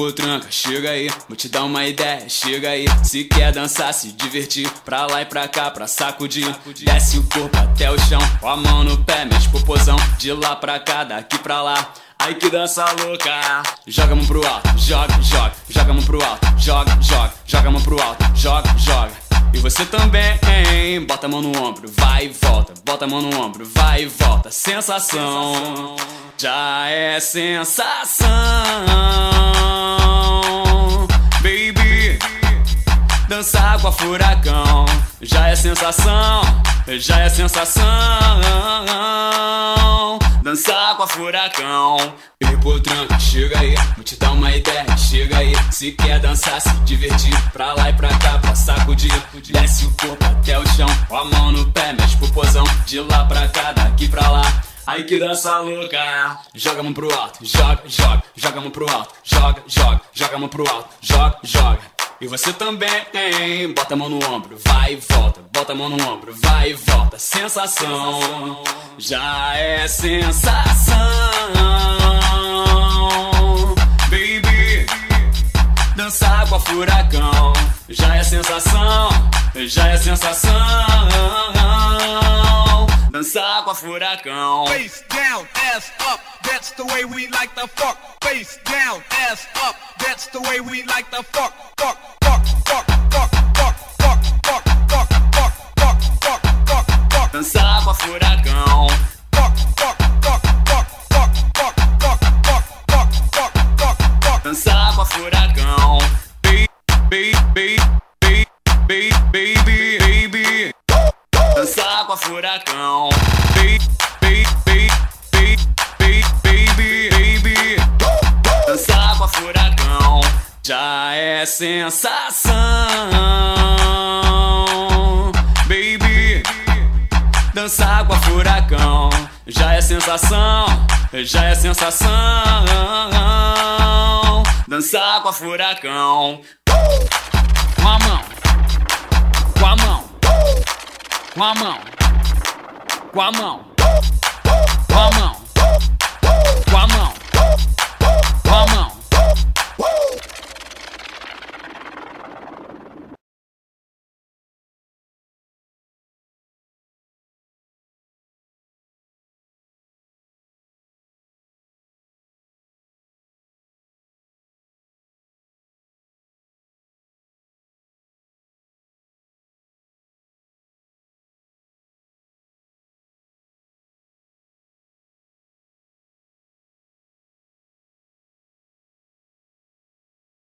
Potranca, chega aí, vou te dar uma ideia, chega aí. Se quer dançar, se divertir, pra lá e pra cá, pra sacudir. Desce o corpo até o chão, com a mão no pé, mexe popozão. De lá pra cá, daqui pra lá, ai que dança louca. Joga a mão pro alto, joga, joga. Joga a mão pro alto, joga, joga. Joga a mão pro alto, joga, joga. E você também, hein? Bota a mão no ombro, vai e volta. Bota a mão no ombro, vai e volta. Sensação, já é sensação. Baby, dançar com a Furacão. Já é sensação, já é sensação. Dançar com a Furacão. E Potranca, chega aí, vou te dar uma ideia, chega aí. Se quer dançar, se divertir, pra lá e pra cá, pra sacudir. Desce o corpo até o chão, com a mão no pé, mexe popozão. De lá pra cá, daqui pra lá, ai que dança louca. Joga a mão pro alto, joga, joga. Joga a mão pro alto, joga, joga. Joga a mão pro alto, joga, joga. E você também, hein? Bota a mão no ombro, vai e volta. Bota a mão no ombro, vai e volta. Sensação, já é sensação. Baby, dançar com a Furacão. Já é sensação, já é sensação. Dançar com a Furacão. Face down, ass up, that's the way we like to fuck. Face down, ass up, that's the way we like to fuck. Fuck, fuck, fuck, fuck, fuck, fuck, fuck, fuck, fuck, fuck, fuck, fuck, fuck. Dançar com a Furacão. Fuck, fuck, fuck, fuck, fuck, fuck, fuck, fuck, fuck, fuck, fuck, fuck. Dançar com a Furacão. Baby, dançar com a Furacão. Baby, dançar com a Furacão. Já é sensação. Baby, dançar com a Furacão. Já é sensação, já é sensação. Dançar com a Furacão. Com a mão, com a mão, com a mão, com a mão, com a mão.